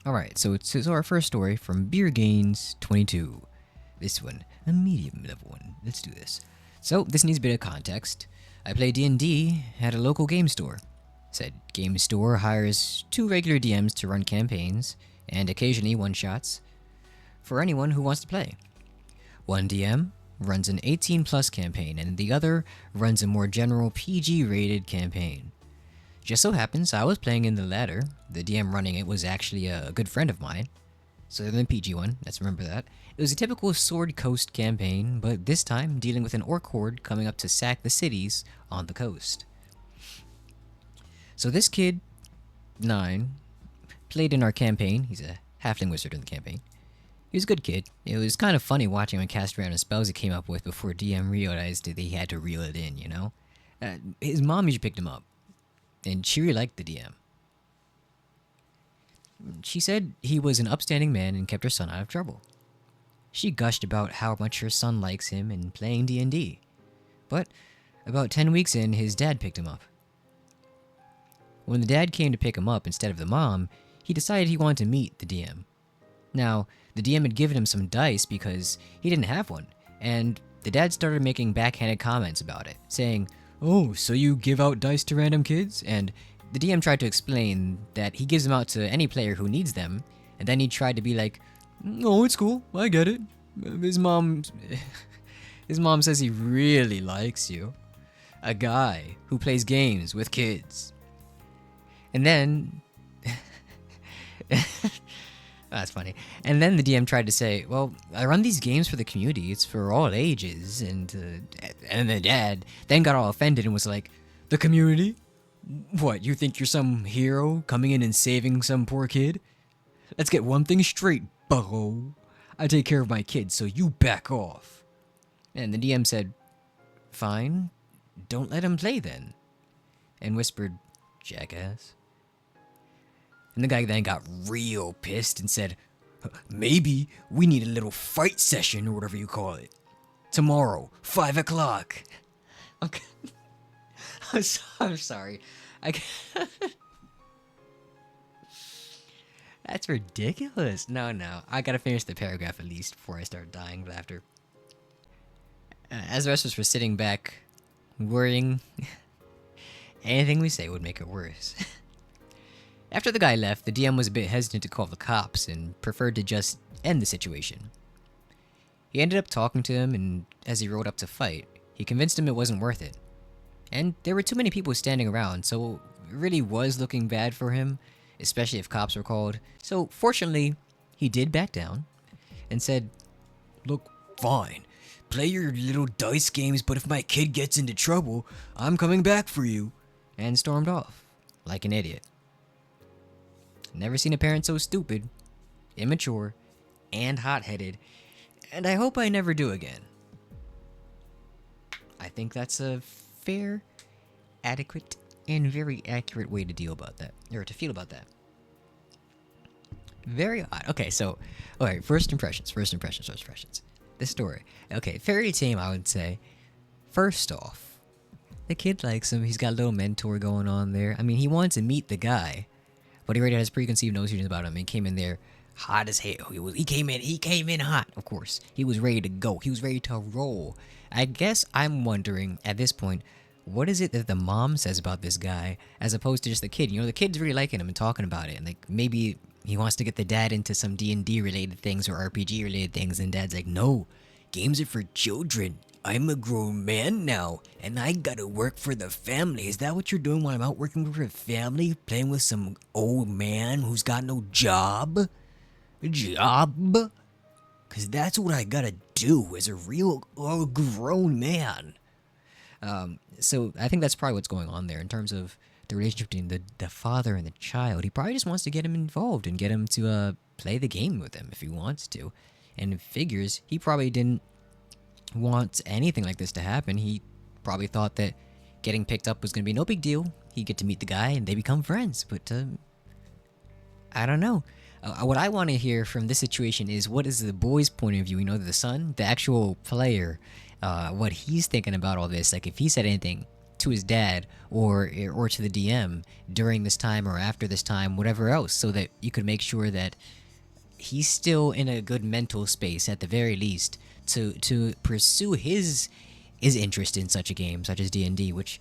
Alright, so it's our first story from Beer Gains 22. This one, a medium level one. Let's do this. So, this needs a bit of context. I play D&D at a local game store. Said game store hires 2 regular DMs to run campaigns, and occasionally one-shots, for anyone who wants to play. One DM runs an 18 plus campaign, and the other runs a more general PG rated campaign. Just so happens I was playing in the latter. The DM running it was actually a good friend of mine. So the PG one, let's remember that. It was a typical Sword Coast campaign, but this time dealing with an orc horde coming up to sack the cities on the coast. So this kid, 9, played in our campaign. He's a halfling wizard in the campaign. He was a good kid. It was kind of funny watching him cast random spells he came up with before DM realized that he had to reel it in, you know? His mom usually picked him up, and she really liked the DM. She said he was an upstanding man and kept her son out of trouble. She gushed about how much her son likes him and playing D&D. But about 10 weeks in, his dad picked him up. When the dad came to pick him up instead of the mom, he decided he wanted to meet the DM. Now, the DM had given him some dice because he didn't have one, and the dad started making backhanded comments about it, saying, "Oh, so you give out dice to random kids?" And the DM tried to explain that he gives them out to any player who needs them, and then he tried to be like, "Oh, it's cool, I get it. His mom says he really likes you. A guy who plays games with kids." And then that's funny. And then the DM tried to say, "Well, I run these games for the community. It's for all ages." And the dad then got all offended and was like, "The community? What, you think you're some hero coming in and saving some poor kid? Let's get one thing straight, bucko. I take care of my kids, so you back off." And the DM said, "Fine, don't let him play then." And whispered, "Jackass." And the guy then got real pissed and said, "Maybe we need a little fight session or whatever you call it. Tomorrow, 5 o'clock. Okay. I'm sorry. That's ridiculous. No. I gotta finish the paragraph at least before I start dying of laughter. As the rest of us were sitting back, worrying, anything we say would make it worse. After the guy left, the DM was a bit hesitant to call the cops and preferred to just end the situation. He ended up talking to him, and as he rode up to fight, he convinced him it wasn't worth it. And there were too many people standing around, so it really was looking bad for him, especially if cops were called. So fortunately, he did back down and said, "Look, fine. Play your little dice games, but if my kid gets into trouble, I'm coming back for you," and stormed off like an idiot. Never seen a parent so stupid, immature, and hot-headed, and I hope I never do again. I think that's a fair, adequate, and very accurate way to deal about that, or to feel about that. Very odd. Okay, so, alright, first impressions. This story. Okay, fairly tame, I would say. First off, the kid likes him. He's got a little mentor going on there. I mean, he wanted to meet the guy, but he already has preconceived notions about him. He came in there hot as hell. He came in hot, of course. He was ready to go. He was ready to roll. I guess I'm wondering, at this point, what is it that the mom says about this guy as opposed to just the kid? You know, the kid's really liking him and talking about it. And like, maybe he wants to get the dad into some D&D related things or RPG related things. And dad's like, "No, games are for children. I'm a grown man now, and I gotta work for the family. Is that what you're doing while I'm out working for the family? Playing with some old man who's got no job? Job? Because that's what I gotta do as a real grown man." So I think that's probably what's going on there in terms of the relationship between the father and the child. He probably just wants to get him involved and get him to play the game with him if he wants to. And figures he probably didn't want anything like this to happen. He probably thought that getting picked up was going to be no big deal. He'd get to meet the guy and they become friends. But I don't know. What I want to hear from this situation is what is the boy's point of view? You know, the son, the actual player, what he's thinking about all this. Like if he said anything to his dad or to the DM during this time or after this time, whatever else, so that you could make sure that he's still in a good mental space at the very least to pursue his interest in such a game such as D&D, which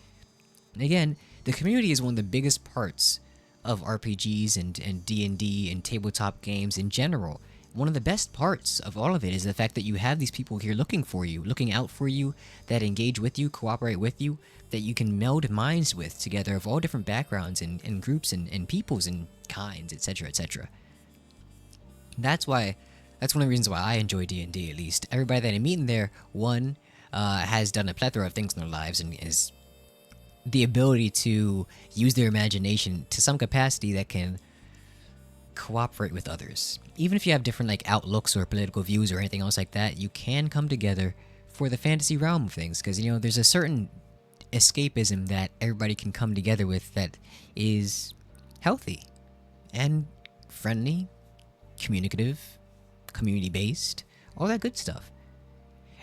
again, the community is one of the biggest parts of RPGs and D&D and tabletop games in general. One of the best parts of all of it is the fact that you have these people here looking for you, looking out for you, that engage with you, cooperate with you, that you can meld minds with together of all different backgrounds and groups and peoples and kinds, etc., etc. That's one of the reasons why I enjoy D&D, at least. Everybody that I'm meeting there, one, has done a plethora of things in their lives and is the ability to use their imagination to some capacity that can cooperate with others. Even if you have different like outlooks or political views or anything else like that, you can come together for the fantasy realm of things, because there's a certain escapism that everybody can come together with that is healthy and friendly, communicative, community-based, all that good stuff.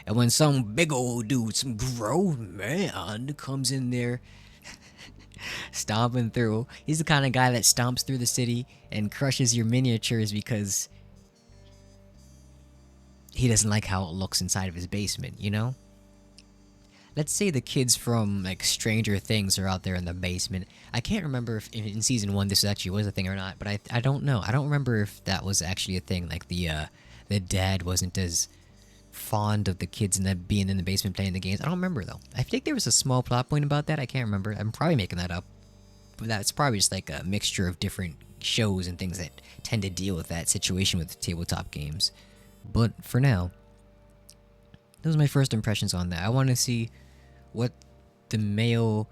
And when some big old dude, some grown man comes in there stomping through, he's the kind of guy that stomps through the city and crushes your miniatures because he doesn't like how it looks inside of his basement, Let's say the kids from like Stranger Things are out there in the basement. I can't remember if in season 1 this actually was a thing or not, but I don't know. I don't remember if that was actually a thing. Like the dad wasn't as fond of the kids and that being in the basement playing the games. I don't remember though. I think there was a small plot point about that. I can't remember. I'm probably making that up. But that's probably just like a mixture of different shows and things that tend to deal with that situation with tabletop games. But for now, those are my first impressions on that. I want to see what the male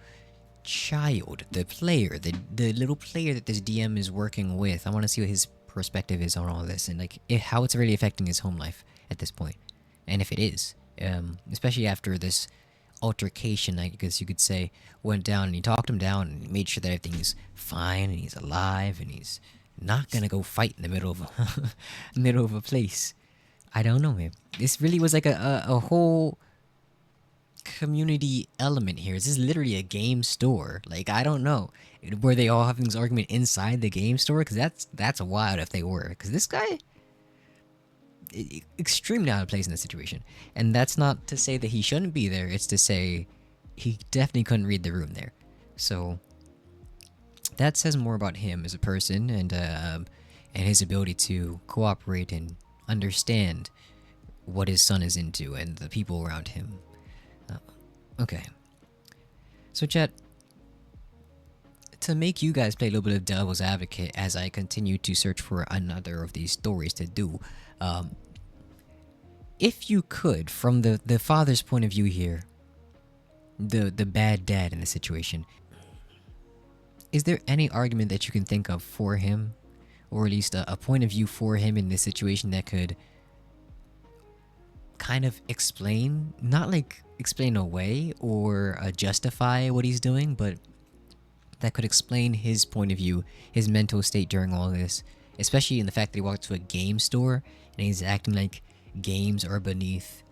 child, the player, the little player that this DM is working with, I want to see what his perspective is on all this and like how it's really affecting his home life at this point. And if it is, especially after this altercation, I guess you could say, went down and he talked him down and made sure that everything's fine and he's alive and he's not gonna go fight in the middle of middle of a place. I don't know, man. This really was like a whole community element here. This is literally a game store. Like, I don't know. Were they all having this argument inside the game store? Because that's wild if they were. Because this guy, extremely out of place in this situation. And that's not to say that he shouldn't be there. It's to say he definitely couldn't read the room there. So that says more about him as a person and his ability to cooperate and understand what his son is into and the people around him. Okay. So chat, to make you guys play a little bit of devil's advocate as I continue to search for another of these stories to do, if you could, from the father's point of view here, the bad dad in the situation, is there any argument that you can think of for him, or at least a point of view for him in this situation that could kind of explain, not like explain away or justify what he's doing, but that could explain his point of view, his mental state during all this, especially in the fact that he walked to a game store and he's acting like games are beneath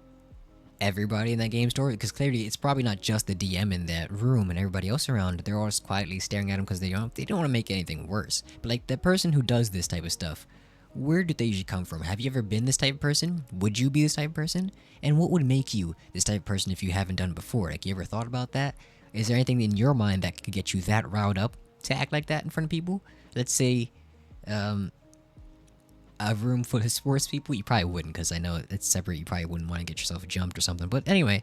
everybody in that game store, because clearly it's probably not just the DM in that room and everybody else around. They're all just quietly staring at him because they don't want to make anything worse. But like the person who does this type of stuff, where did they usually come from? Have you ever been this type of person? Would you be this type of person? And what would make you this type of person if you haven't done it before? Like, you ever thought about that? Is there anything in your mind that could get you that riled up to act like that in front of people? Let's say a room full of sports people. You probably wouldn't, because I know it's separate. You probably wouldn't want to get yourself jumped or something. But anyway,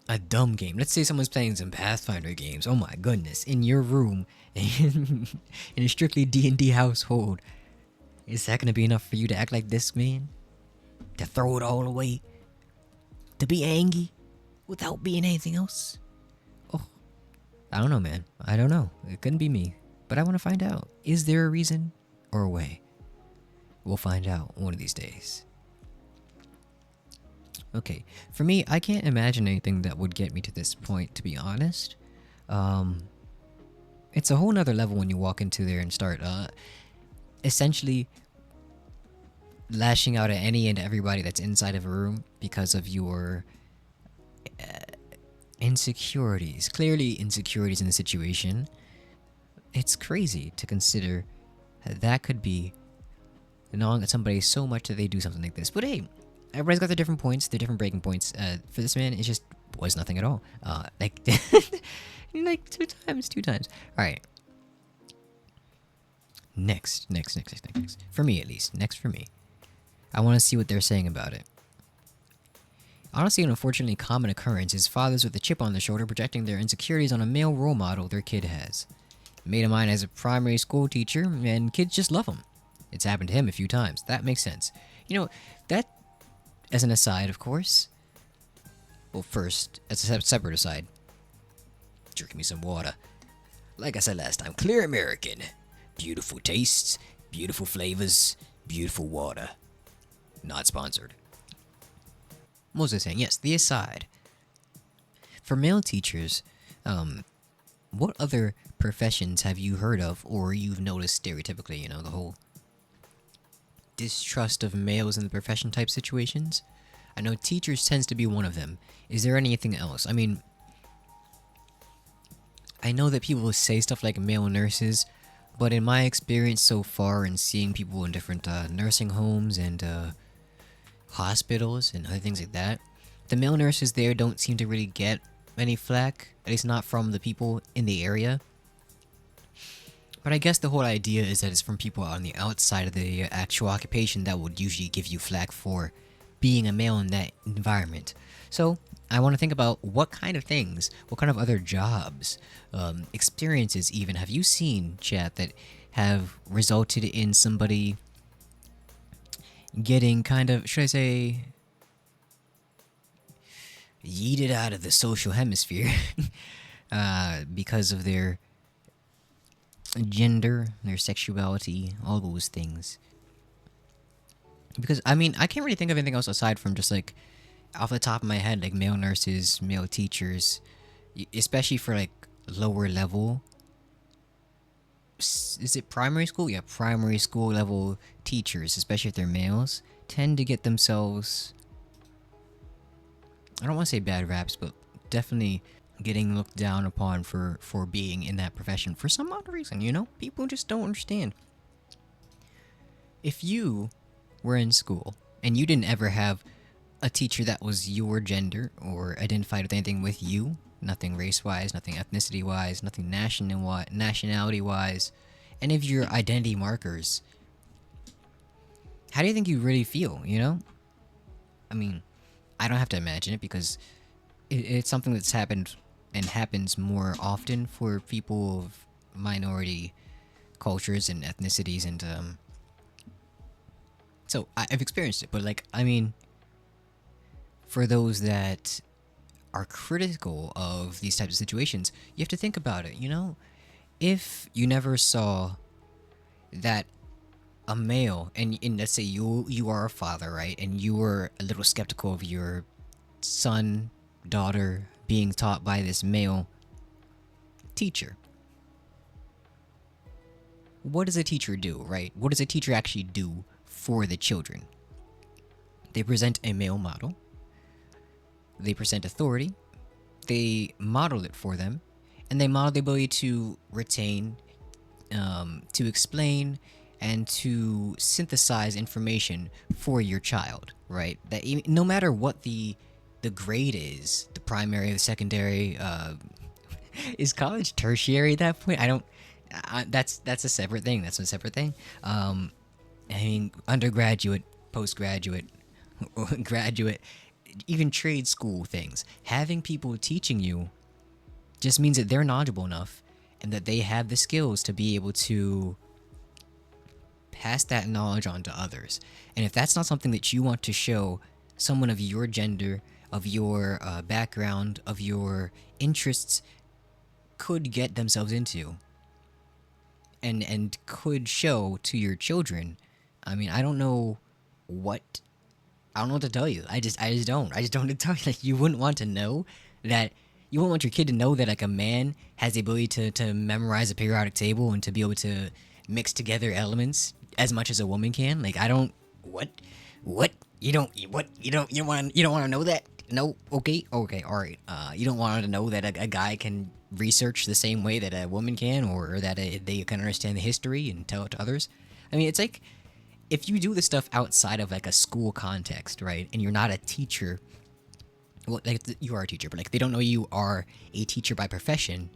a dumb game. Let's say someone's playing some Pathfinder games. Oh my goodness. In your room, in a strictly D&D household. Is that going to be enough for you to act like this, man? To throw it all away? To be angry without being anything else? Oh, I don't know, man. I don't know. It couldn't be me. But I want to find out. Is there a reason or a way? We'll find out one of these days. Okay, for me, I can't imagine anything that would get me to this point, to be honest. It's a whole nother level when you walk into there and start essentially lashing out at any and everybody that's inside of a room because of your insecurities, clearly insecurities in the situation. It's crazy to consider that could be gnawing at somebody so much that they do something like this. But hey, everybody's got their different points, their different breaking points. For this man, it just was nothing at all. Like, like two times. All right. Next. For me, at least. Next for me. I want to see what they're saying about it. Honestly, an unfortunately common occurrence is fathers with a chip on their shoulder projecting their insecurities on a male role model their kid has. A mate of mine as a primary school teacher, and kids just love him. It's happened to him a few times. That makes sense. You know, that, as an aside, of course. Well, first, as a separate aside, drinking me some water. Like I said last time, clear American. Beautiful tastes, beautiful flavors, beautiful water. Not sponsored. What was I saying? Yes, the aside. For male teachers, what other professions have you heard of or you've noticed stereotypically, the whole distrust of males in the profession type situations? I know teachers tends to be one of them. Is there anything else? I mean, I know that people say stuff like male nurses, but in my experience so far and seeing people in different nursing homes and hospitals and other things like that, the male nurses there don't seem to really get any flack, at least not from the people in the area. But I guess the whole idea is that it's from people on the outside of the actual occupation that would usually give you flack for being a male in that environment. So I want to think about what kind of things, what kind of other jobs, experiences even have you seen, chat, that have resulted in somebody getting kind of, should I say, yeeted out of the social hemisphere because of their gender, their sexuality, all those things. Because, I mean, I can't really think of anything else aside from just, like, off the top of my head, like, male nurses, male teachers, especially for, like, lower level. Is it primary school? Yeah, primary school level teachers, especially if they're males, tend to get themselves, I don't want to say bad raps, but definitely getting looked down upon for being in that profession for some odd reason, People just don't understand. If you were in school and you didn't ever have a teacher that was your gender or identified with anything with you, nothing race-wise, nothing ethnicity-wise, nothing nationality-wise, any of your identity markers, how do you think you really feel, I mean, I don't have to imagine it because it's something that's happened and happens more often for people of minority cultures and ethnicities, and so I've experienced it. But like, I mean, for those that are critical of these types of situations, you have to think about it. If you never saw that a male, and let's say you are a father, right, and you were a little skeptical of your son, daughter being taught by this male teacher. What does a teacher do, right? What does a teacher actually do for the children? They present a male model. They present authority. They model it for them. And they model the ability to retain, to explain, and to synthesize information for your child, right? That no matter what the grade is, the primary, the secondary, is college tertiary at that point? That's a separate thing. That's a separate thing. I mean, undergraduate, postgraduate, graduate, even trade school things. Having people teaching you just means that they're knowledgeable enough and that they have the skills to be able to pass that knowledge on to others. And if that's not something that you want to show someone of your gender, of your background, of your interests, could get themselves into, and could show to your children, I mean, I don't know what to tell you. I just don't know to tell you. Like, you wouldn't want to know that. You wouldn't want your kid to know that, like, a man has the ability to memorize a periodic table and to be able to mix together elements as much as a woman can. Like, I don't. What? You don't want to know that? No, okay, okay, all right. You don't want to know that a guy can research the same way that a woman can, or that they can understand the history and tell it to others. I mean, it's like if you do this stuff outside of like a school context, right? And you're not a teacher, well, like you are a teacher, but like they don't know you are a teacher by profession,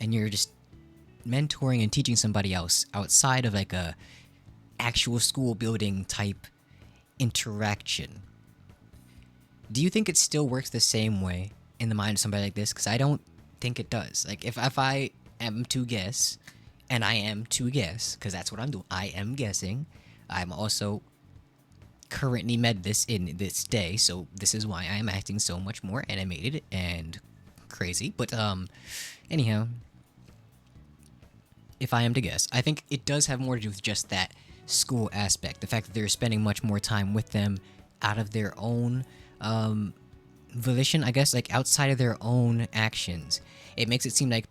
and you're just mentoring and teaching somebody else outside of like a actual school building type interaction. Do you think it still works the same way in the mind of somebody like this? Because I don't think it does. Like if I am to guess, and I am to guess, because that's what I'm doing. I am guessing. I'm also currently med this in this day, so this is why I am acting so much more animated and crazy. But anyhow, if I am to guess, I think it does have more to do with just that school aspect. The fact that they're spending much more time with them out of their own volition, I guess, like outside of their own actions. It makes it seem like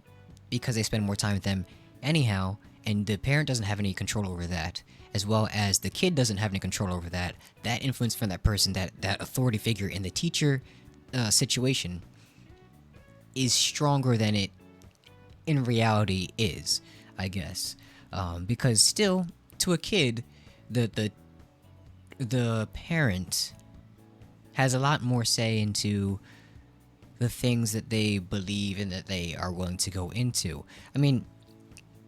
because they spend more time with them anyhow, and the parent doesn't have any control over that, as well as the kid doesn't have any control over that, that influence from that person, that authority figure in the teacher situation is stronger than it in reality is, I guess. Because still, to a kid, the parent has a lot more say into the things that they believe and that they are willing to go into. I mean,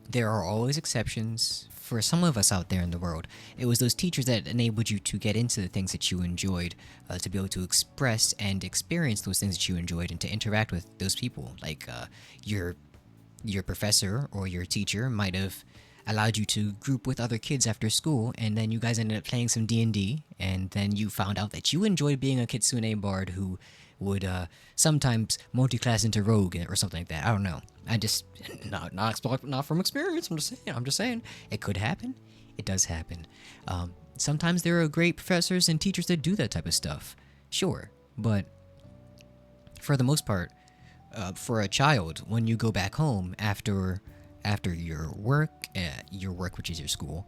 there are always exceptions for some of us out there in the world. It was those teachers that enabled you to get into the things that you enjoyed, to be able to express and experience those things that you enjoyed, and to interact with those people. Like your professor or your teacher might have allowed you to group with other kids after school, and then you guys ended up playing some D&D, and then you found out that you enjoyed being a kitsune bard who would sometimes multi-class into rogue or something like that. I don't know. I just not from experience. I'm just saying it could happen. It does happen. Sometimes there are great professors and teachers that do that type of stuff. Sure, but for the most part, for a child, when you go back home after your work, which is your school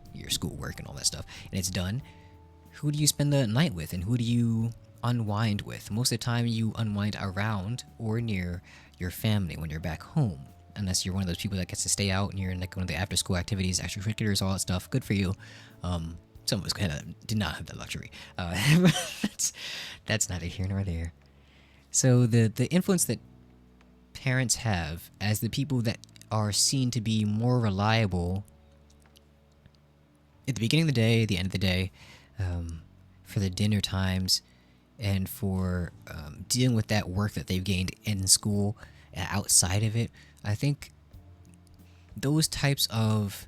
work and all that stuff, and it's done, who do you spend the night with, and who do you unwind with? Most of the time, you unwind around or near your family when you're back home, unless you're one of those people that gets to stay out and you're in like one of the after school activities, extracurriculars, all that stuff. Good for you. Some of us did not have that luxury. That's neither here nor there. So the influence that parents have as the people that are seen to be more reliable at the beginning of the day, the end of the day, for the dinner times, and for dealing with that work that they've gained in school, outside of it. I think those types of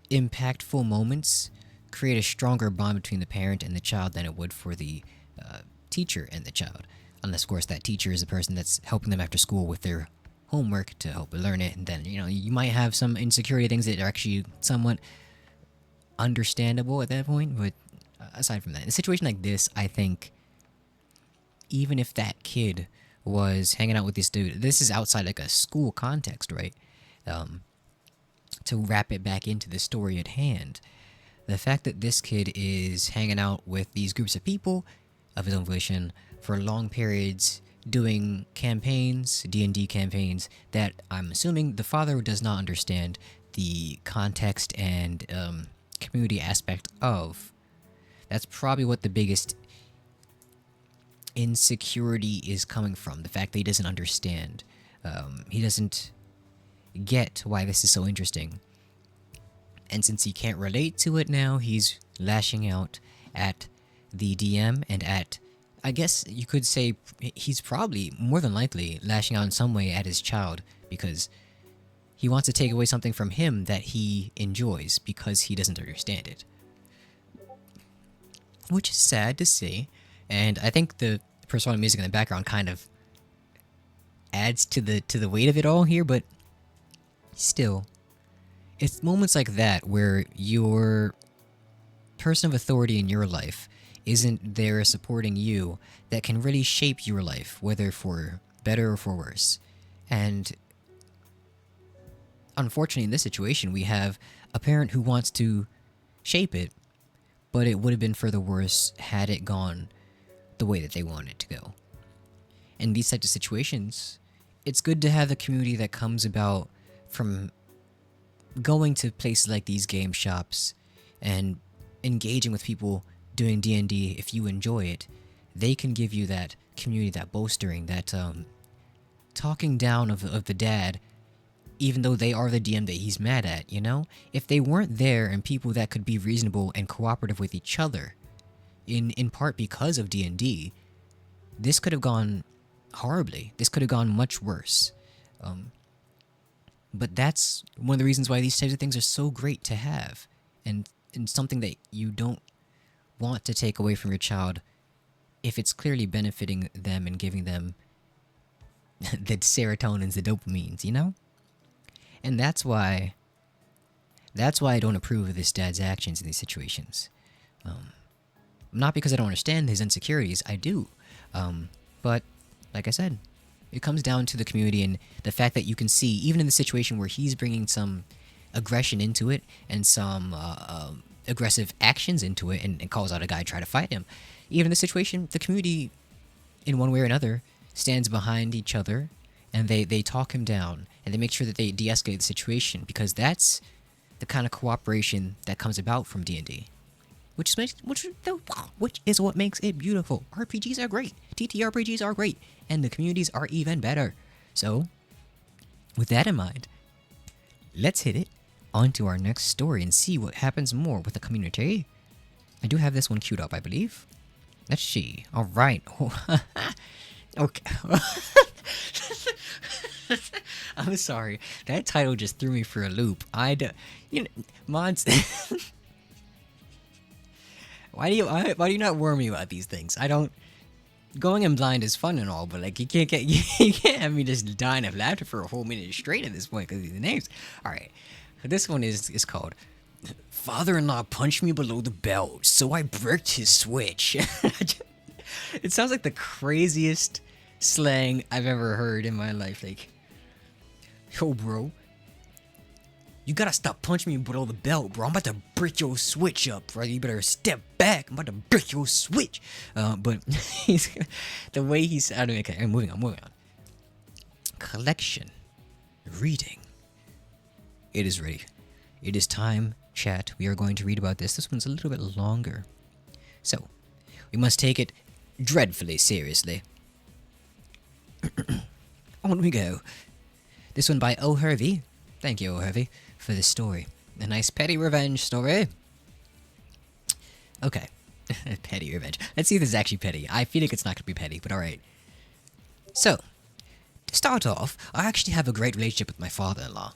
impactful moments create a stronger bond between the parent and the child than it would for the teacher and the child. Unless, of course, that teacher is the person that's helping them after school with their homework to help learn it. And then, you might have some insecurity things that are actually somewhat understandable at that point. But aside from that, in a situation like this, I think even if that kid was hanging out with this dude, this is outside like a school context, right? To wrap it back into the story at hand, the fact that this kid is hanging out with these groups of people of his own volition for long periods, doing campaigns, D&D campaigns, that I'm assuming the father does not understand the context and community aspect of. That's probably what the biggest insecurity is coming from. The fact that he doesn't understand. He doesn't get why this is so interesting. And since he can't relate to it now, he's lashing out at the DM and at, I guess you could say, he's probably more than likely lashing out in some way at his child, because he wants to take away something from him that he enjoys because he doesn't understand it. Which is sad to see, and I think the persona music in the background kind of adds to the weight of it all here, but still, it's moments like that where your person of authority in your life isn't there supporting you that can really shape your life, whether for better or for worse. And unfortunately, in this situation, we have a parent who wants to shape it, but it would have been for the worse had it gone the way that they want it to go. In these types of situations, it's good to have the community that comes about from going to places like these game shops and engaging with people doing D&D. If you enjoy it, they can give you that community, that bolstering, that talking down of the dad, even though they are the DM that he's mad at, you know? If they weren't there and people that could be reasonable and cooperative with each other, in part because of D&D, this could have gone horribly. This could have gone much worse. But that's one of the reasons why these types of things are so great to have, and something that you don't want to take away from your child if it's clearly benefiting them and giving them the serotonins, the dopamines, you know? And that's why I don't approve of this dad's actions in these situations. Not because I don't understand his insecurities, I do. But like I said, it comes down to the community and the fact that you can see, even in the situation where he's bringing some aggression into it and some aggressive actions into it and calls out a guy trying to fight him. Even in the situation, the community, in one way or another, stands behind each other and they talk him down and they make sure that they de-escalate the situation, because that's the kind of cooperation that comes about from D&D. Which is what makes it beautiful. RPGs are great. TTRPGs are great. And the communities are even better. So, with that in mind, let's hit it on to our next story and see what happens more with the community. I do have this one queued up, I believe. Let's see. Alright. Okay. I'm sorry. That title just threw me for a loop. Mods... Why do you not warn me about these things? I don't. Going in blind is fun and all, but like you can't have me just dying of laughter for a whole minute straight at this point because of the names. All right, this one is called "Father-in-law punched me below the belt, so I bricked his switch." It sounds like the craziest slang I've ever heard in my life. Like, yo, bro. You gotta stop punching me below the belt, bro. I'm about to brick your switch up, bro. You better step back. I'm about to brick your switch. But the way he's... Okay, I'm moving on. Collection. Reading. It is ready. It is time, chat. We are going to read about this. This one's a little bit longer. So, we must take it dreadfully seriously. On we go. This one by O. Hervey. Thank you, O. Hervey, for this story. A nice petty revenge story. Okay. Petty revenge. Let's see if this is actually petty. I feel like it's not going to be petty, but alright. So, to start off, I actually have a great relationship with my father-in-law.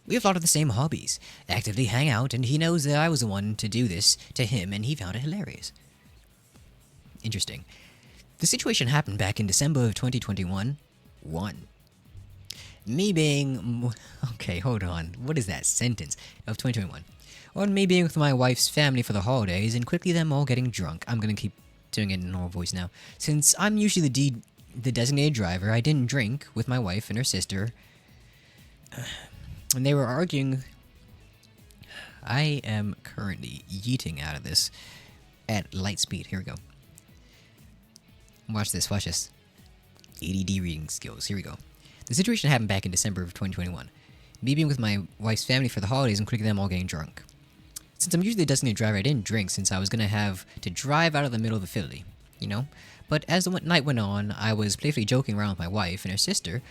We have a lot of the same hobbies. Actively hang out, and he knows that I was the one to do this to him, and he found it hilarious. Interesting. The situation happened back in December of 2021. Me being... Okay, hold on. What is that sentence? Of 2021. On me being with my wife's family for the holidays and quickly them all getting drunk. I'm gonna keep doing it in normal voice now. Since I'm usually the designated driver, I didn't drink with my wife and her sister. And they were arguing... I am currently yeeting out of this at light speed. Here we go. Watch this. ADD reading skills. Here we go. The situation happened back in December of 2021. Me being with my wife's family for the holidays and quickly them all getting drunk. Since I'm usually the designated driver, I didn't drink since I was going to have to drive out of the middle of the Philly, you know? But as the night went on, I was playfully joking around with my wife and her sister,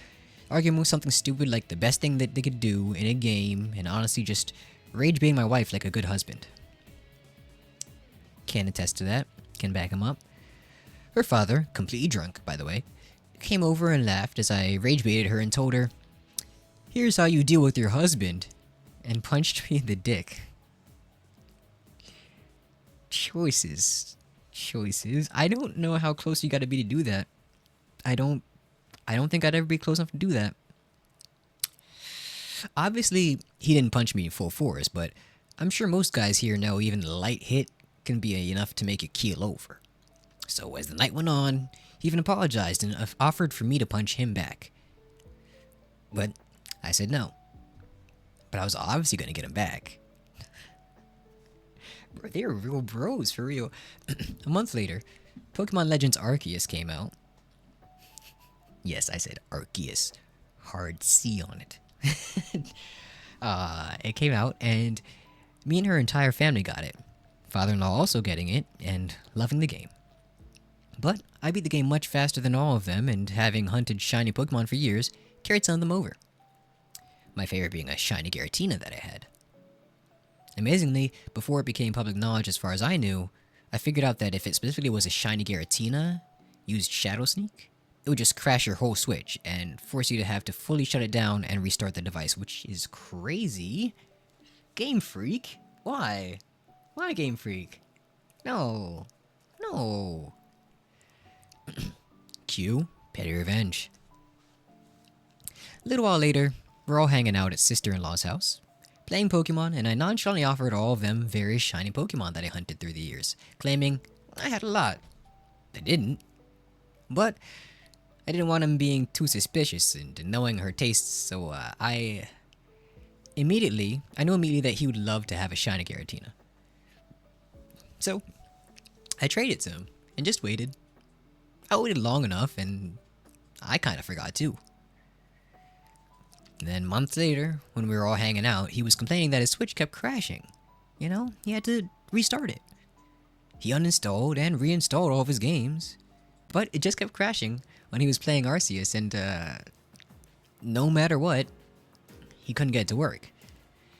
arguing with something stupid like the best thing that they could do in a game, and honestly just rage baiting my wife like a good husband. Can attest to that. Can back him up. Her father, completely drunk, by the way, came over and laughed as I rage baited her and told her, "Here's how you deal with your husband," and punched me in the dick. Choices. I don't know how close you gotta be to do that. I don't think I'd ever be close enough to do that. Obviously, he didn't punch me in full force, but I'm sure most guys here know even a light hit can be enough to make you keel over. So as the night went on, he even apologized and offered for me to punch him back. But I said no. But I was obviously going to get him back. They're real bros, for real. A month later, Pokemon Legends Arceus came out. Yes, I said Arceus. Hard C on it. It came out, and me and her entire family got it. Father-in-law also getting it, and loving the game. But I beat the game much faster than all of them, and having hunted shiny Pokemon for years, carried some of them over. My favorite being a shiny Giratina that I had. Amazingly, before it became public knowledge as far as I knew, I figured out that if it specifically was a shiny Giratina, used Shadow Sneak, it would just crash your whole Switch and force you to have to fully shut it down and restart the device, which is crazy. Game Freak? Why? Why Game Freak? No. No. Q, Petty Revenge. A little while later, we're all hanging out at sister-in-law's house, playing Pokemon, and I nonchalantly offered all of them various shiny Pokemon that I hunted through the years, claiming I had a lot. I didn't. But I didn't want him being too suspicious and knowing her tastes, so I knew immediately that he would love to have a shiny Giratina. So, I traded to him and just waited. I waited long enough, and I kind of forgot too. And then months later, when we were all hanging out, he was complaining that his Switch kept crashing. You know, he had to restart it. He uninstalled and reinstalled all of his games, but it just kept crashing when he was playing Arceus, and no matter what, he couldn't get it to work.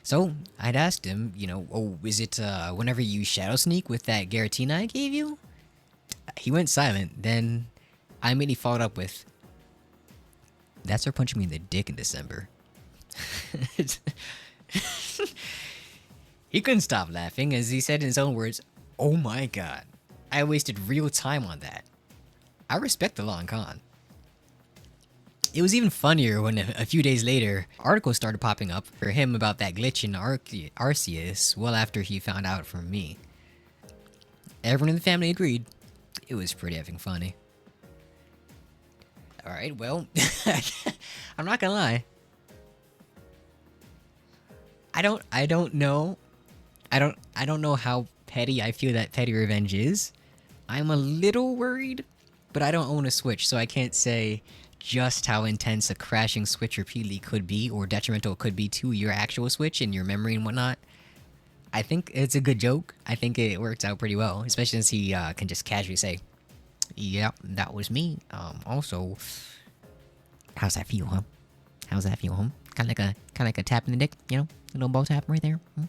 So I'd asked him, you know, oh, is it whenever you Shadow Sneak with that Giratina I gave you? He went silent. Then I immediately followed up with, that's her punching me in the dick in December. He couldn't stop laughing as he said in his own words, oh my god, I wasted real time on that. I respect the long con. It was even funnier when a few days later, articles started popping up for him about that glitch in Arceus well after he found out from me. Everyone in the family agreed. It was pretty effing funny. Alright, well, I'm not gonna lie. I don't know how petty I feel that Petty Revenge is. I'm a little worried, but I don't own a Switch, so I can't say just how intense a crashing Switch repeatedly could be or detrimental it could be to your actual Switch and your memory and whatnot. I think it's a good joke. I think it works out pretty well, especially since he can just casually say, yep, that was me. Also, how's that feel, huh? How's that feel, huh? Kind of like a tap in the dick, you know? A little ball tap right there. Hmm?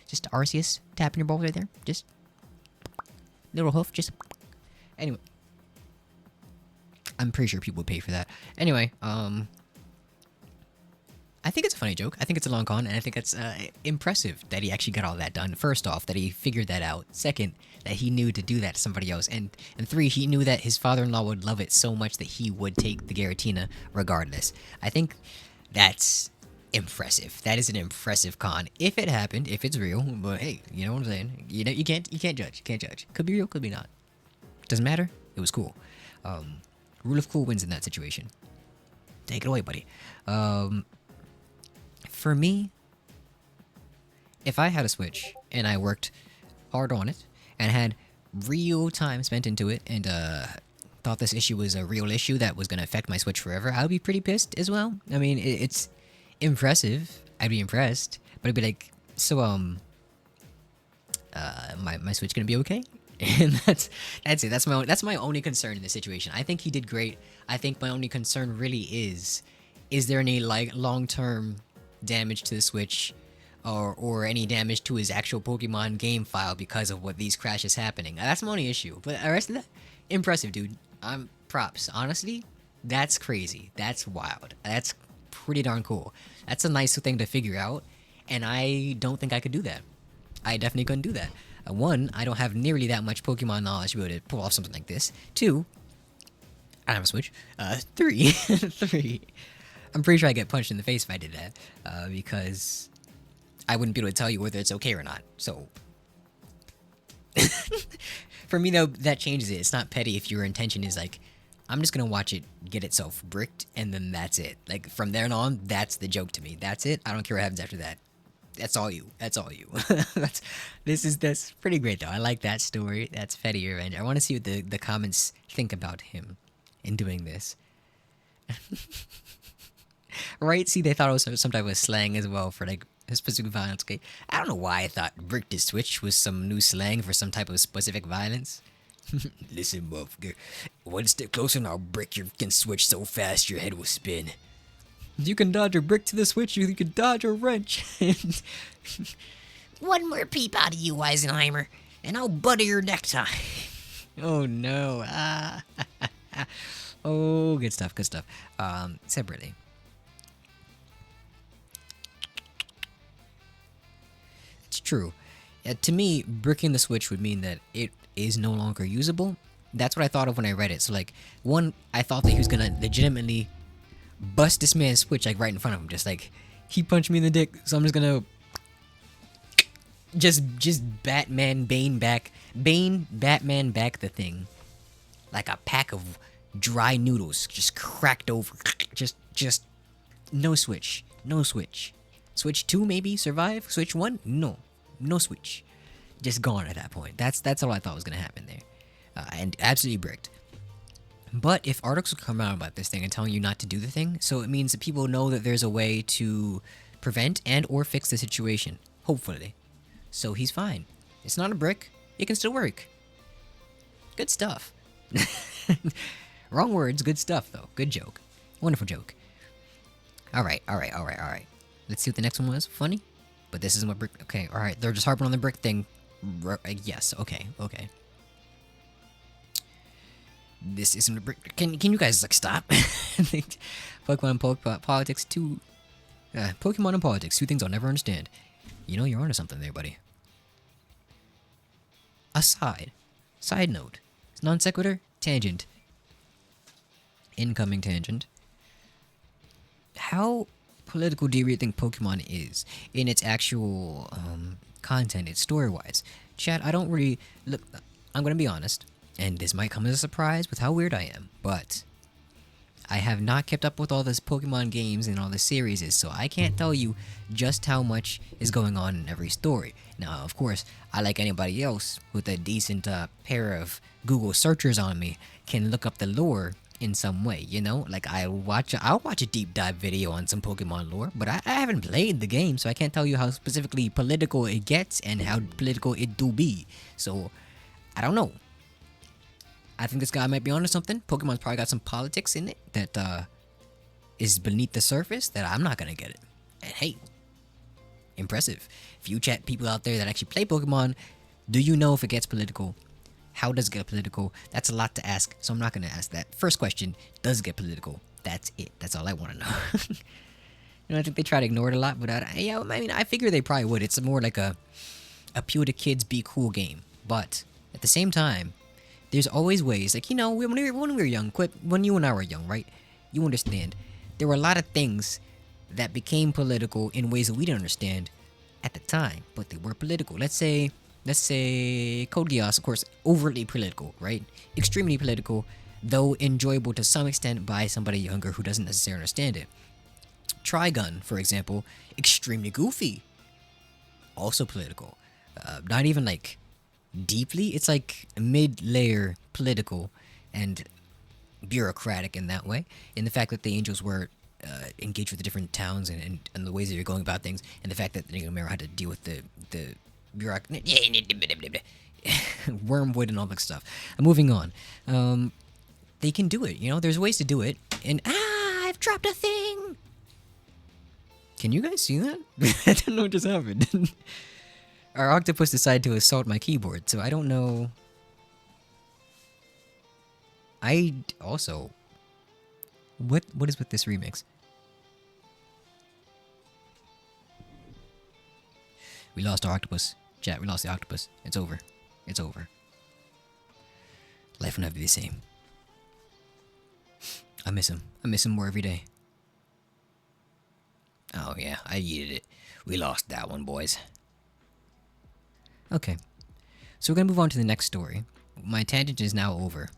Just Arceus tapping your balls right there. Just little hoof, just... Anyway. I'm pretty sure people would pay for that. Anyway, I think it's a funny joke. I think it's a long con, and I think it's impressive that he actually got all that done. First off, that he figured that out. Second, that he knew to do that to somebody else. And three, he knew that his father-in-law would love it so much that he would take the Giratina regardless. I think that's impressive. That is an impressive con. If it happened, if it's real, but hey, you know what I'm saying? You know, you can't judge. You can't judge. Could be real, could be not. Doesn't matter. It was cool. Rule of cool wins in that situation. Take it away, buddy. For me, if I had a Switch and I worked hard on it and had real time spent into it and thought this issue was a real issue that was going to affect my Switch forever, I would be pretty pissed as well. I mean, it's impressive. I'd be impressed, but I'd be like, so my Switch gonna be okay? And that's it. That's my only concern in this situation. I think he did great. I think my only concern really is there any like long-term damage to the Switch or any damage to his actual Pokemon game file because of what these crashes happening. That's my only issue. But the rest of that, impressive, dude. Props. Honestly, that's crazy. That's wild. That's pretty darn cool. That's a nice thing to figure out, and I don't think I could do that. I definitely couldn't do that. One, I don't have nearly that much Pokemon knowledge to be able to pull off something like this. Two, I don't have a Switch. Three, I'm pretty sure I get punched in the face if I did that, because I wouldn't be able to tell you whether it's okay or not. So, for me though, that changes it. It's not petty if your intention is like, I'm just gonna watch it get itself bricked, and then that's it. Like, from there on, that's the joke to me. That's it. I don't care what happens after that. That's all you. That's all you. That's pretty great though. I like that story. That's Fetty Revenge. I want to see what the comments think about him in doing this. Right? See, they thought it was some type of slang as well for like specific violence. Okay, I don't know why I thought "brick the switch" was some new slang for some type of specific violence. Listen, motherfucker, one step closer and I'll break your fucking switch so fast your head will spin. You can dodge a brick to the switch, you can dodge a wrench. One more peep out of you, Eisenheimer, and I'll butter your necktie. Oh no. Oh, good stuff, good stuff. Separately. It's true. To me, bricking the switch would mean that it is no longer usable. That's what I thought of when I read it. So, like, one, I thought that he was gonna legitimately bust this man's switch, like, right in front of him. Just like, he punched me in the dick, so I'm just gonna just Batman back the thing. Like a pack of dry noodles, just cracked over. Just, no switch. No switch. Switch 2 maybe survive? Switch 1? No. No switch. Just gone at that point. That's all I thought was gonna happen there. And absolutely bricked. But if articles come out about this thing and telling you not to do the thing, so it means that people know that there's a way to prevent and or fix the situation. Hopefully. So he's fine. It's not a brick. It can still work. Good stuff. Wrong words, good stuff though. Good joke. Wonderful joke. Alright. Let's see what the next one was. Funny? But this isn't what brick... Okay, alright. They're just harping on the brick thing. Yes, okay. This isn't a brick... Can you guys, like, stop? Pokemon and politics, two... Pokemon and politics, two things I'll never understand. You know, you're onto something there, buddy. Aside. Side note. Non sequitur. Tangent. Incoming tangent. How political do you really think Pokemon is in its actual content, its story-wise? Chat, I don't really... Look, I'm gonna be honest, and this might come as a surprise with how weird I am, but I have not kept up with all this Pokemon games and all the series, so I can't tell you just how much is going on in every story. Now, of course, I, like anybody else with a decent pair of Google searchers on me, can look up the lore in some way, you know? Like, I'll watch a deep dive video on some Pokemon lore, but I haven't played the game, so I can't tell you how specifically political it gets and how political it do be. So, I don't know. I think this guy might be onto something. Pokemon's probably got some politics in it that is beneath the surface that I'm not gonna get it. And hey, impressive. If you chat people out there that actually play Pokemon, do you know if it gets political? How does it get political? That's a lot to ask, so I'm not gonna ask that. First question, does it get political? That's it. That's all I want to know. You know, I think they try to ignore it a lot, but I figure they probably would. It's more like a appeal to kids, be cool game. But at the same time, there's always ways, like, you know, when we were young, when you and I were young, right? You understand. There were a lot of things that became political in ways that we didn't understand at the time, but they were political. Let's say Code Geass, of course, overtly political, right? Extremely political, though enjoyable to some extent by somebody younger who doesn't necessarily understand it. Trigun, for example, extremely goofy. Also political. Not even like deeply, it's like mid-layer political and bureaucratic in that way, in the fact that the angels were engaged with the different towns and the ways that you're going about things, and the fact that the Mero had to deal with the wormwood and all that stuff. Moving on. They can do it, you know, there's ways to do it, and I've dropped a thing! Can you guys see that? I don't know what just happened. Our octopus decided to assault my keyboard, so I don't know. I also... What is with this remix? We lost our octopus. Chat, we lost the octopus. It's over. It's over. Life will never be the same. I miss him. I miss him more every day. Oh yeah, I yeeted it. We lost that one, boys. Okay. So we're gonna move on to the next story. My tangent is now over.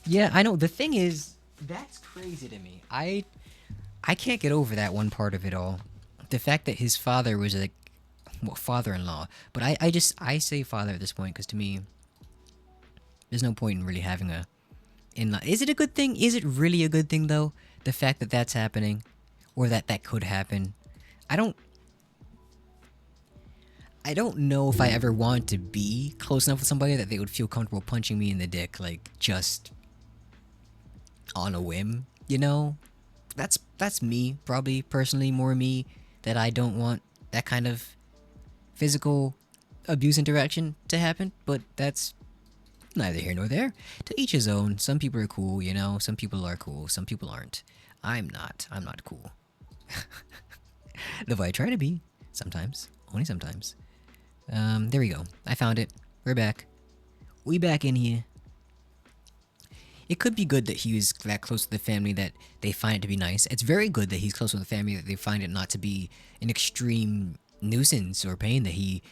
Yeah, I know. The thing is, that's crazy to me. I can't get over that one part of it all. The fact that his father was like, well, father-in-law. But I say father at this point because to me, there's no point in really having a in. Is it a good thing? Is it really a good thing though? The fact that that's happening, or that could happen. I don't. I don't know if I ever want to be close enough with somebody that they would feel comfortable punching me in the dick, like just on a whim. You know, that's me, probably personally more me, that I don't want that kind of physical abuse interaction to happen. But that's neither here nor there. To each his own. Some people are cool, you know. Some people are cool. Some people aren't. I'm not. I'm not cool. Though I try to be sometimes, only sometimes. There we go. I found it. We're back. We back in here. It could be good that he was that close to the family that they find it to be nice. It's very good that he's close with the family that they find it not to be an extreme nuisance or pain that he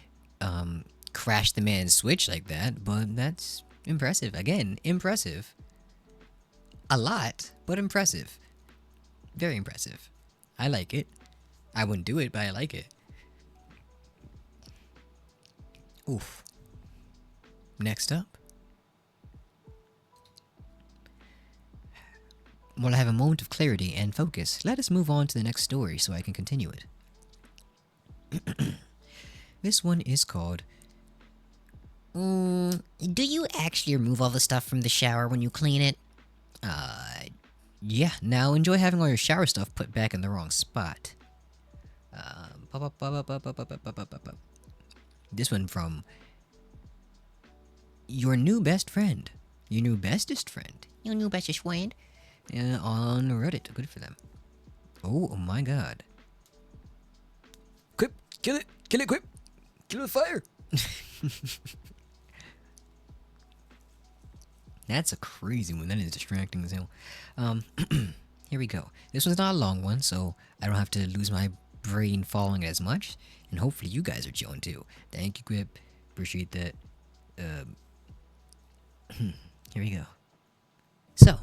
crashed the man's switch like that. But that's impressive. Again, impressive. A lot, but impressive. Very impressive. I like it. I wouldn't do it, but I like it. Oof. Next up. While I have a moment of clarity and focus, let us move on to the next story so I can continue it. This one is called... Do you actually remove all the stuff from the shower when you clean it? Yeah, now enjoy having all your shower stuff put back in the wrong spot. This one from... Your new best friend. Your new bestest friend. Your new bestest friend? On Reddit. Good for them. Oh my god. Quip! Kill it! Kill it, Quip! Kill it with fire! That's a crazy one. That is distracting as hell. Here we go. This one's not a long one, so I don't have to lose my brain following it as much. And hopefully you guys are chilling too. Thank you, Quip. Appreciate that. Here we go. So,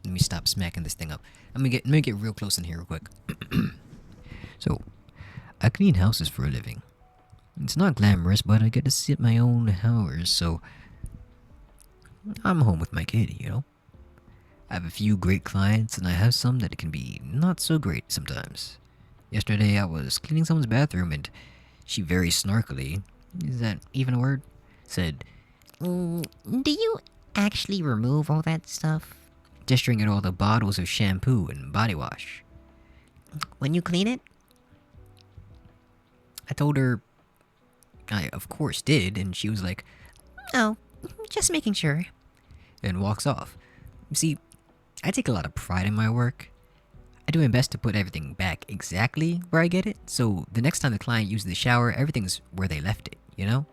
let me stop smacking this thing up. Let me get real close in here real quick. So, I clean houses for a living. It's not glamorous, but I get to sit my own hours, so I'm home with my kitty, you know? I have a few great clients, and I have some that can be not so great sometimes. Yesterday, I was cleaning someone's bathroom, and she very snarkily, is that even a word? Said, Do you actually remove all that stuff gesturing at all the bottles of shampoo and body wash. when you clean it? I told her I, of course, did, and she was like, Oh, just making sure. and walks off. See, I take a lot of pride in my work. I do my best to put everything back exactly where I get it, so the next time the client uses the shower, everything's where they left it, you know?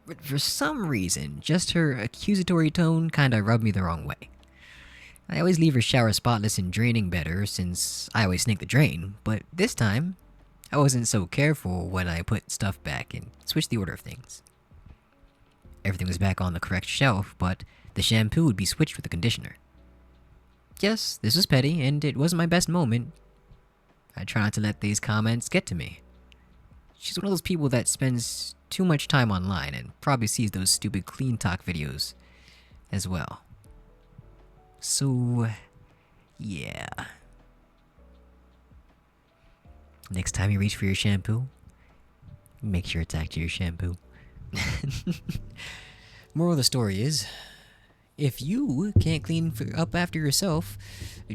But for some reason, just her accusatory tone kinda rubbed me the wrong way. I always leave her shower spotless and draining better since I always snake the drain, but this time, I wasn't so careful when I put stuff back and switched the order of things. Everything was back on the correct shelf, but the shampoo would be switched with the conditioner. Yes, this was petty, and it wasn't my best moment. I try not to let these comments get to me. She's one of those people that spends too much time online and probably sees those stupid clean talk videos as well. So, yeah. Next time you reach for your shampoo, make sure it's actually your shampoo. Moral of the story is, if you can't clean up after yourself,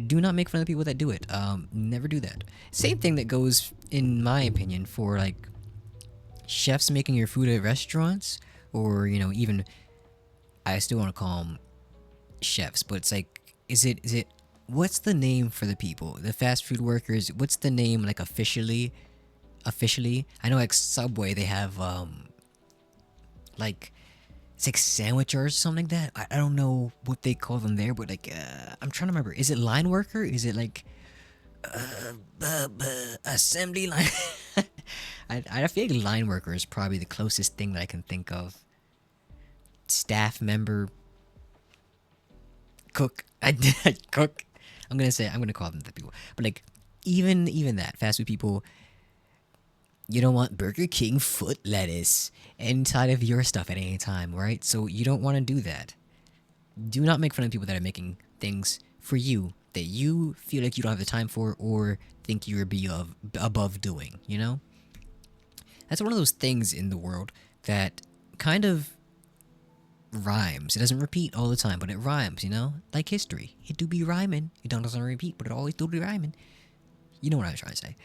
do not make fun of the people that do it. Never do that. Same thing that goes, in my opinion, for like chefs making your food at restaurants, or even I still want to call them chefs, but it's like, is it? What's the name for the people, the fast food workers? What's the name like officially? I know like Subway, they have like. It's like sandwich or something like that. I don't know what they call them there, but like I'm trying to remember. Is it line worker? Is it like assembly line? I feel like line worker is probably the closest thing that I can think of. Staff member, cook. I cook. I'm gonna call them the people. But like, even that fast food people, you don't want Burger King foot lettuce inside of your stuff at any time, right? So you don't want to do that. Do not make fun of people that are making things for you that you feel like you don't have the time for or think you're above doing, you know? That's one of those things in the world that kind of rhymes. It doesn't repeat all the time, but it rhymes, you know? Like history. It do be rhyming. It doesn't repeat, but it always do be rhyming. You know what I was trying to say.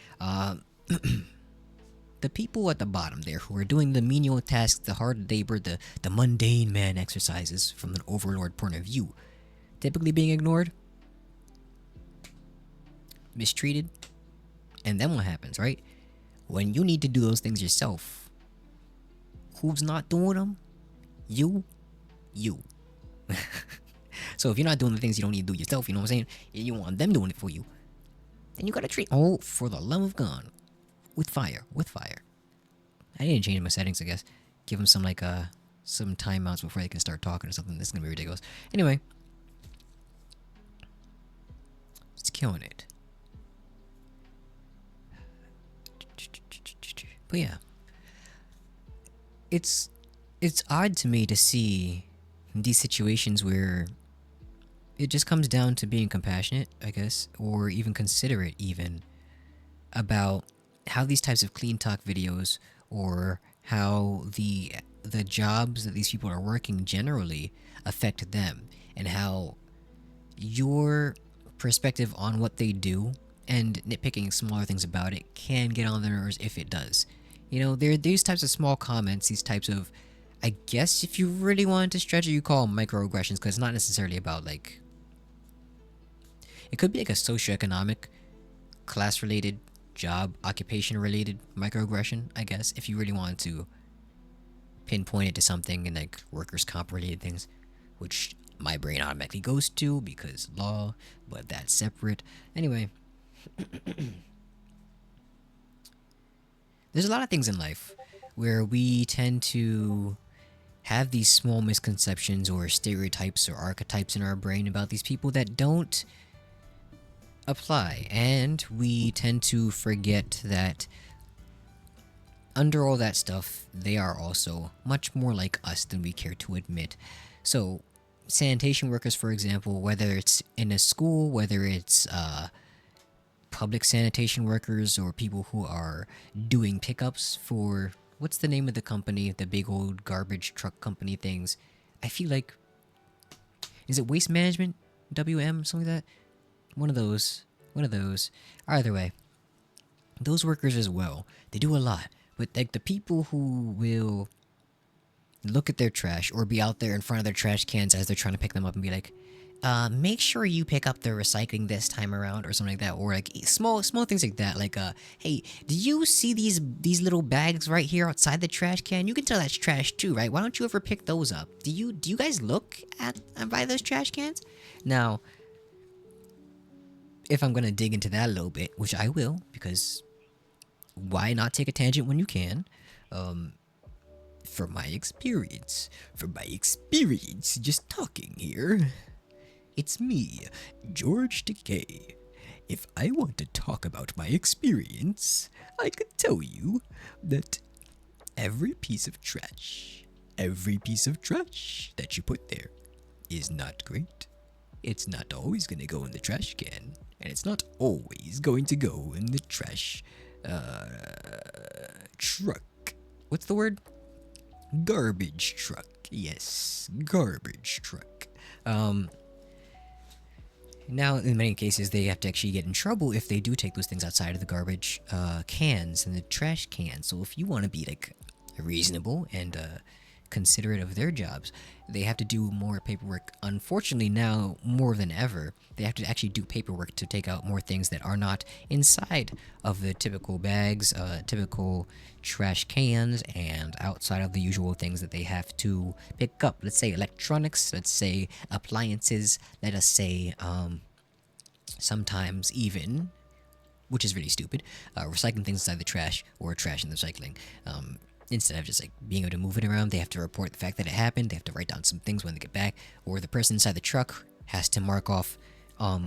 The people at the bottom there who are doing the menial tasks, the hard labor, the mundane man exercises from an overlord point of view, typically being ignored, mistreated, and then what happens, right? When you need to do those things yourself, who's not doing them? You. So if you're not doing the things you don't need to do yourself, you know what I'm saying? And you want them doing it for you, then you gotta treat. Oh, for the love of God, with fire. I need to change my settings, I guess. Give them some some timeouts before they can start talking or something. This is gonna be ridiculous. Anyway, it's killing it. But yeah, it's odd to me to see these situations where it just comes down to being compassionate, I guess, or even considerate, even about how these types of clean talk videos or how the jobs that these people are working generally affect them, and how your perspective on what they do and nitpicking smaller things about it can get on their nerves if it does. You know, there are these types of small comments, these types of, I guess if you really wanted to stretch it, you call them microaggressions, because it's not necessarily about like, it could be like a socioeconomic, class-related, job, occupation-related microaggression, I guess, if you really wanted to pinpoint it to something in like workers' comp-related things, which my brain automatically goes to because law, but that's separate. Anyway, there's a lot of things in life where we tend to have these small misconceptions or stereotypes or archetypes in our brain about these people that don't apply, and we tend to forget that under all that stuff they are also much more like us than we care to admit. So sanitation workers, for example, whether it's in a school, whether it's public sanitation workers, or people who are doing pickups for, what's the name of the company, the big old garbage truck company things, I feel like, is it Waste Management, WM, something like that? One of those. Either way, those workers as well, they do a lot. But like the people who will look at their trash or be out there in front of their trash cans as they're trying to pick them up and be like, make sure you pick up the recycling this time around, or something like that, or like small things like that, like hey, do you see these little bags right here outside the trash can? You can tell that's trash too, right? Why don't you ever pick those up? Do you guys look at by those trash cans? Now, if I'm gonna dig into that a little bit, which I will, because why not take a tangent when you can? From my experience, just talking here, it's me, George Decay. If I want to talk about my experience, I could tell you that every piece of trash that you put there is not great. It's not always going to go in the trash can, and it's not always going to go in the trash truck. What's the word? Garbage truck. Yes, garbage truck. Now, in many cases, they have to actually get in trouble if they do take those things outside of the garbage cans and the trash cans. So if you want to be like reasonable and considerate of their jobs, they have to do more paperwork. Unfortunately, now more than ever, they have to actually do paperwork to take out more things that are not inside of the typical bags, typical trash cans, and outside of the usual things that they have to pick up. Let's say electronics, let's say appliances, let us say sometimes even, which is really stupid, recycling things inside the trash or trash in the recycling. Instead of just like being able to move it around, they have to report the fact that it happened. They have to write down some things when they get back, or the person inside the truck has to mark off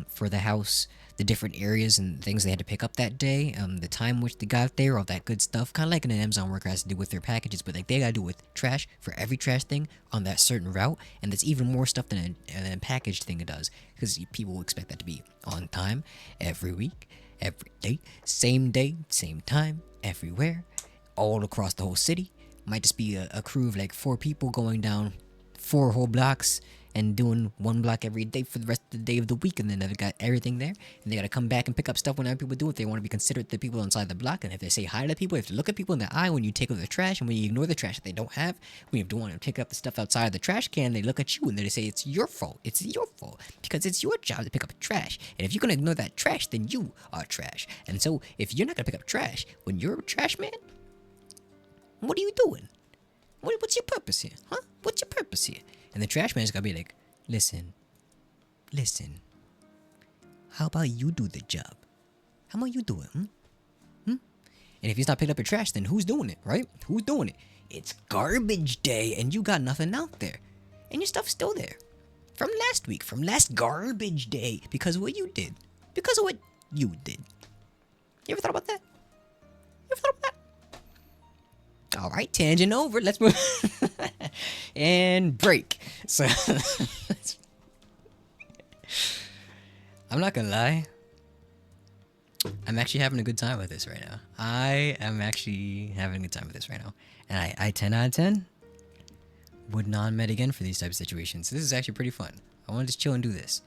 for the house, the different areas and things they had to pick up that day, the time which they got there, all that good stuff. Kind of like an Amazon worker has to do with their packages, but like they gotta do with trash for every trash thing on that certain route, and there's even more stuff than a packaged thing it does, because people expect that to be on time, every week, every day, same time, everywhere, all across the whole city. Might just be a crew of like 4 people going down 4 whole blocks and doing 1 block every day for the rest of the day of the week, and then they've got everything there, and they gotta come back and pick up stuff when other people do it. They want to be considerate to the people inside the block, and if they say hi to people, you have to look at people in the eye when you take out the trash, and when you ignore the trash that they don't have, when you have to want to pick up the stuff outside of the trash can, they look at you and they say it's your fault, because it's your job to pick up trash, and if you're gonna ignore that trash, then you are trash. And so if you're not gonna pick up trash when you're a trash man, what are you doing? What's your purpose here, huh? What's your purpose here? And the trash man's gotta be like, listen, how about you do the job? How about you do it, And if he's not picking up your trash, then who's doing it, right? Who's doing it? It's garbage day, and you got nothing out there. And your stuff's still there. From last week, from last garbage day, because of what you did. Because of what you did. You ever thought about that? Alright, tangent over. Let's move. And break. So, I'm not gonna lie. I'm actually having a good time with this right now. I am actually having a good time with this right now. And I 10 out of 10 would non-med again for these types of situations. So this is actually pretty fun. I want to just chill and do this.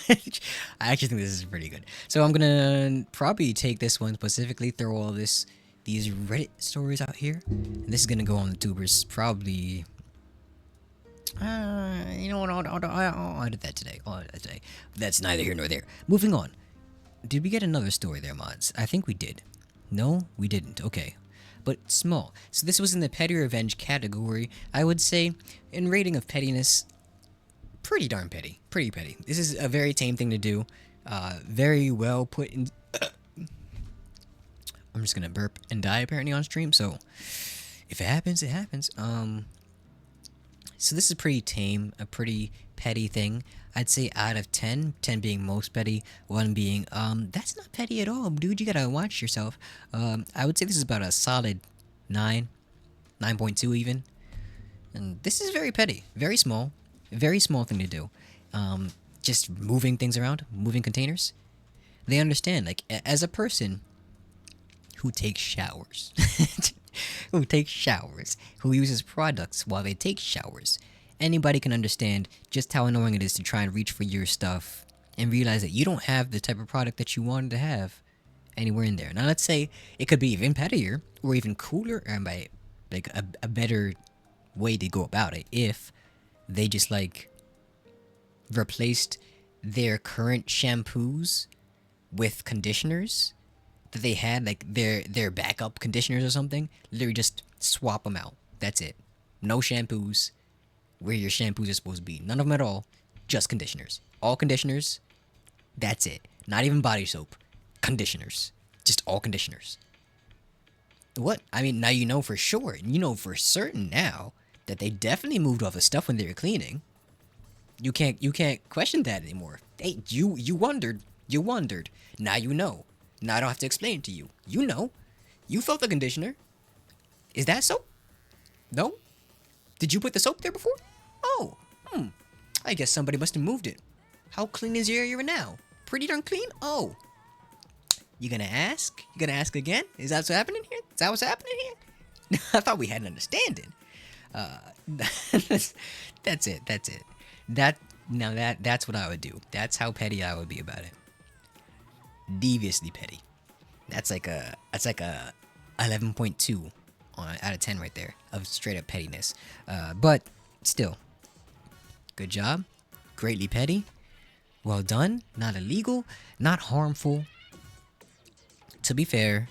I actually think this is pretty good. So I'm gonna probably take this one specifically, throw all these Reddit stories out here, and this is gonna go on the tubers probably. You know what? I'll edit that today. That's neither here nor there. Moving on. Did we get another story there, mods? I think we did. No, we didn't. Okay. But small. So this was in the petty revenge category. I would say, in rating of pettiness, pretty darn petty. Pretty petty. This is a very tame thing to do. Very well put in. I'm just gonna burp and die apparently on stream. So if it happens, it happens. So this is pretty tame, a pretty petty thing. I'd say out of 10, 10 being most petty, 1 being, that's not petty at all, dude, you gotta watch yourself. I would say this is about a solid 9, 9.2 even. And this is very petty, very small thing to do. Just moving things around, moving containers. They understand, like, as a person who takes showers, who uses products while they take showers, anybody can understand just how annoying it is to try and reach for your stuff and realize that you don't have the type of product that you wanted to have anywhere in there. Now, let's say it could be even pettier or even cooler, and by like a better way to go about it if they just like replaced their current shampoos with conditioners that they had, like their backup conditioners or something. Literally just swap them out. That's it. No shampoos where your shampoos are supposed to be. None of them at all. Just conditioners. All conditioners. That's it. Not even body soap. Conditioners. Just all conditioners. What? I mean, now you know for sure. You know for certain now that they definitely moved off the stuff when they were cleaning. You can't question that anymore. Hey, you wondered. Now you know. Now I don't have to explain it to you. You know. You felt the conditioner. Is that soap? No? Did you put the soap there before? Oh, I guess somebody must have moved it. How clean is your area now? Pretty darn clean? Oh. You gonna ask? You gonna ask again? Is that what's happening here? Is that what's happening here? I thought we had an understanding. That's it. That's what I would do. That's how petty I would be about it. Deviously petty. That's like a 11.2 out of 10 right there of straight up pettiness. But still, good job. Greatly petty. Well done. Not illegal. Not harmful. To be fair,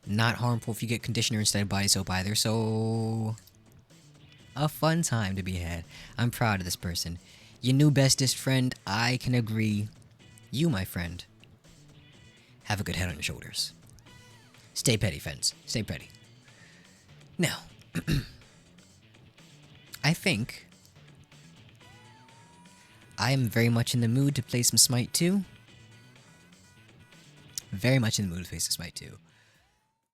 not harmful if you get conditioner instead of body soap either. So, a fun time to be had. I'm proud of this person. Your new bestest friend, I can agree. You, my friend, have a good head on your shoulders. Stay petty, friends. Stay petty. Now, I think I am very much in the mood to play some Smite 2. Very much in the mood to play some Smite 2.